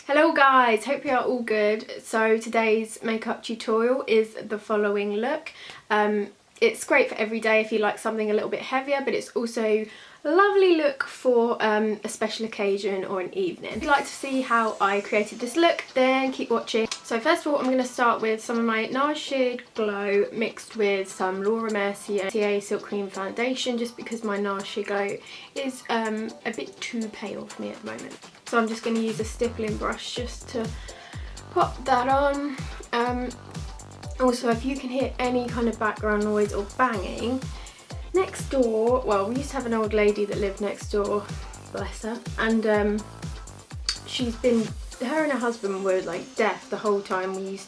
Hello guys, hope you are all good. So today's makeup tutorial is the following look. It's great for every day if you like something a little bit heavier, but it's also a lovely look for a special occasion or an evening. If you'd like to see how I created this look, then keep watching. So first of all, I'm going to start with some of my NARS Sheer Glow mixed with some Laura Mercier CA Silk Cream Foundation, just because my NARS Sheer Glow is a bit too pale for me at the moment. So I'm just going to use a stippling brush just to pop that on. Also, if you can hear any kind of background noise or banging, next door, well, we used to have an old lady that lived next door, bless her, and her and her husband were like deaf the whole time we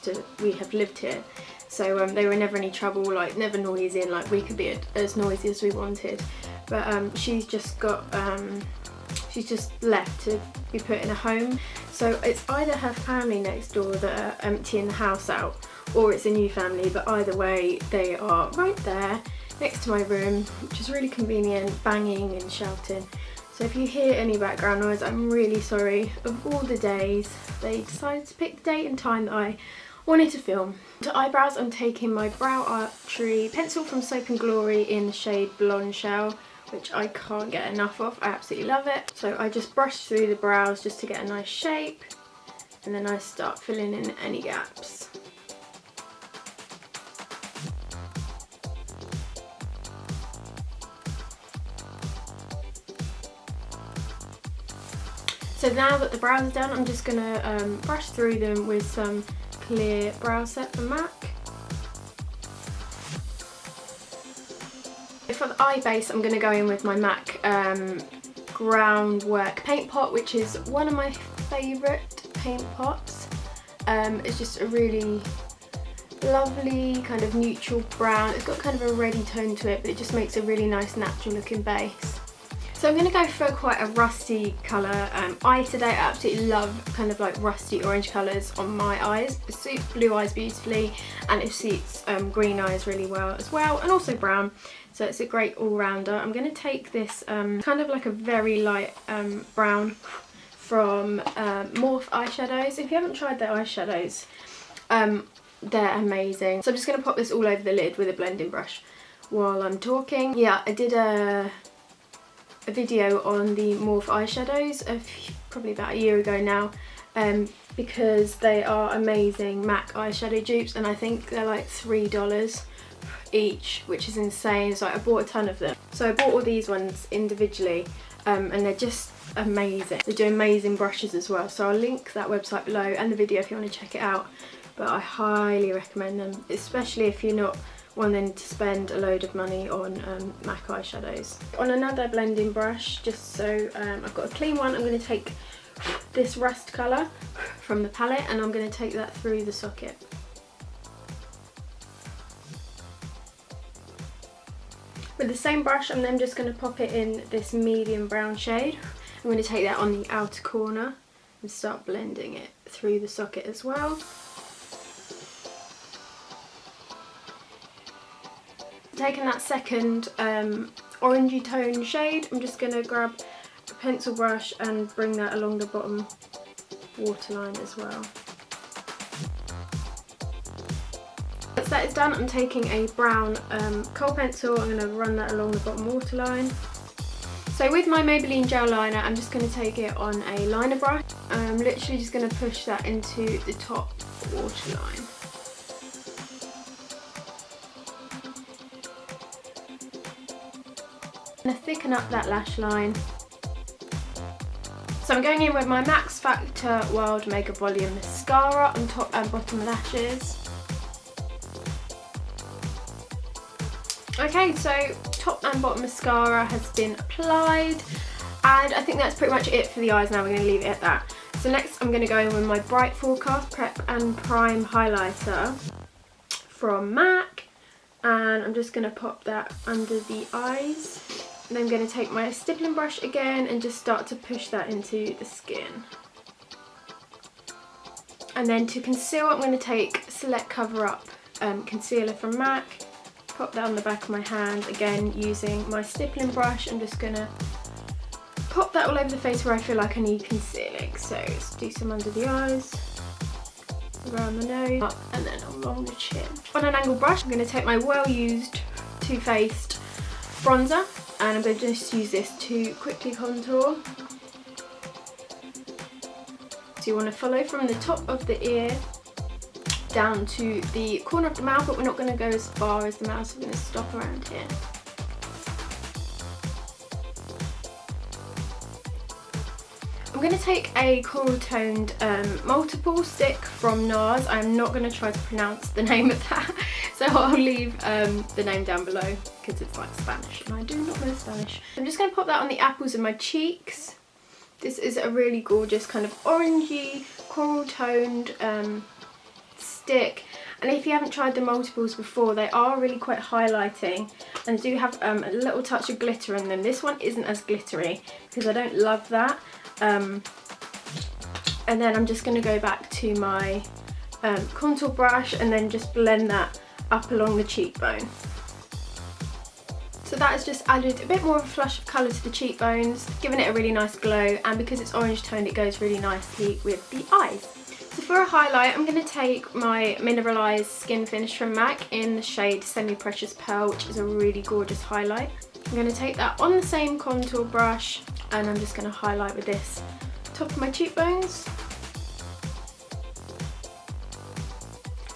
have lived here. So they were never any trouble, like never noisy, and like we could be as noisy as we wanted. But she's just left to be put in a home. So it's either her family next door that are emptying the house out, or it's a new family, but either way they are right there next to my room, which is really convenient, banging and shouting. So if you hear any background noise, I'm really sorry. Of all the days, they decided to pick the date and time that I wanted to film. To eyebrows, I'm taking my Brow Archery pencil from Soap & Glory in the shade Blonde Shell, which I can't get enough of. I absolutely love it. So I just brush through the brows just to get a nice shape, and then I start filling in any gaps. So now that the brows are done, I'm just going to brush through them with some clear brow set from MAC. For the eye base, I'm going to go in with my MAC GROUNDWORK paint pot, which is one of my favourite paint pots. It's just a really lovely kind of neutral brown. It's got kind of a reddy tone to it, but it just makes a really nice natural looking base. So I'm going to go for quite a rusty colour eye today. I absolutely love kind of like rusty orange colours on my eyes. It suits blue eyes beautifully, and it suits green eyes really well as well, and also brown. So it's a great all-rounder. I'm going to take this kind of like a very light brown from MORPHE eyeshadows. If you haven't tried their eyeshadows, they're amazing. So I'm just going to pop this all over the lid with a blending brush while I'm talking. Yeah, I did a video on the MORPHE eyeshadows probably about a year ago now, because they are amazing MAC eyeshadow dupes, and I think they're like $3 each, which is insane. So I bought a ton of them. So I bought all these ones individually, and they're just amazing. They do amazing brushes as well, so I'll link that website below and the video if you want to check it out. But I highly recommend them, especially if you're not wanting to spend a load of money on MAC eyeshadows. On another blending brush, just so I've got a clean one, I'm going to take this rust colour from the palette, and I'm going to take that through the socket. With the same brush, I'm then just going to pop it in this medium brown shade. I'm going to take that on the outer corner and start blending it through the socket as well. Taking that second orangey tone shade, I'm just going to grab a pencil brush and bring that along the bottom waterline as well. Once that is done, I'm taking a brown kohl pencil. I'm going to run that along the bottom waterline. So with my Maybelline gel liner, I'm just going to take it on a liner brush. I'm literally just going to push that into the top waterline. I'm going to thicken up that lash line. So I'm going in with my Max Factor Wild Mega Volume Mascara on top and bottom lashes. Okay, so top and bottom mascara has been applied, and I think that's pretty much it for the eyes now. We're going to leave it at that. So next I'm going to go in with my Bright Forecast Prep and Prime Highlighter from MAC, and I'm just going to pop that under the eyes. And I'm going to take my stippling brush again and just start to push that into the skin. And then to conceal, I'm going to take Select Cover Up concealer from MAC. Pop that on the back of my hand, again using my stippling brush. I'm just going to pop that all over the face where I feel like I need concealing. So let's do some under the eyes, around the nose, up, and then along the chin. On an angled brush, I'm going to take my well-used Too Faced bronzer, and I'm going to just use this to quickly contour. So you want to follow from the top of the ear down to the corner of the mouth, but we're not going to go as far as the mouth, so we're going to stop around here. I'm going to take a coral toned multiple stick from NARS. I'm not going to try to pronounce the name of that, so I'll leave the name down below because it's like Spanish and I do not know Spanish. I'm just going to pop that on the apples of my cheeks. This is a really gorgeous kind of orangey, coral toned stick, and if you haven't tried the multiples before, they are really quite highlighting and do have a little touch of glitter in them. This one isn't as glittery because I don't love that. And then I'm just going to go back to my contour brush and then just blend that up along the cheekbone. So that has just added a bit more of a flush of colour to the cheekbones, giving it a really nice glow, and because it's orange toned it goes really nicely with the eyes. So for a highlight, I'm going to take my mineralised skin finish from MAC in the shade Semi Precious Pearl, which is a really gorgeous highlight. I'm going to take that on the same contour brush and I'm just going to highlight with this top of my cheekbones.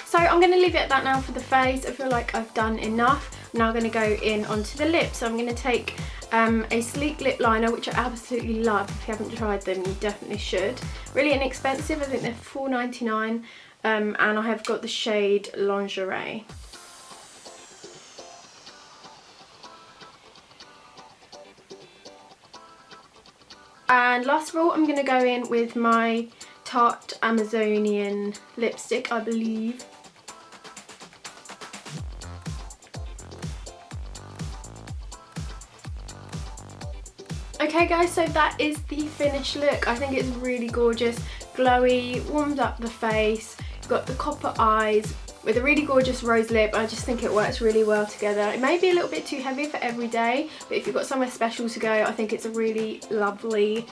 So I'm going to leave it at that now for the face. I feel like I've done enough. I'm now going to go in onto the lips. So I'm going to take a sleek lip liner, which I absolutely love. If you haven't tried them, you definitely should. Really inexpensive, I think they're $4.99, and I have got the shade Lingerie. And last of all, I'm going to go in with my Tarte Amazonian lipstick, I believe. Okay guys, so that is the finished look. I think it's really gorgeous, glowy, warmed up the face, you've got the copper eyes with a really gorgeous rose lip. I just think it works really well together. It may be a little bit too heavy for every day, but if you've got somewhere special to go, I think it's a really lovely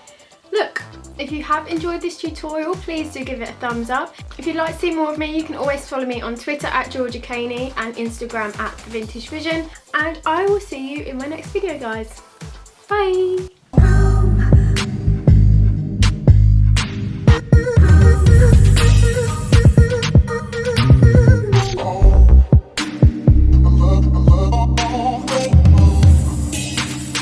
look. If you have enjoyed this tutorial, please do give it a thumbs up. If you'd like to see more of me, you can always follow me on Twitter at georgiacaneymua and Instagram at @vintagevision, and I will see you in my next video, guys. Bye!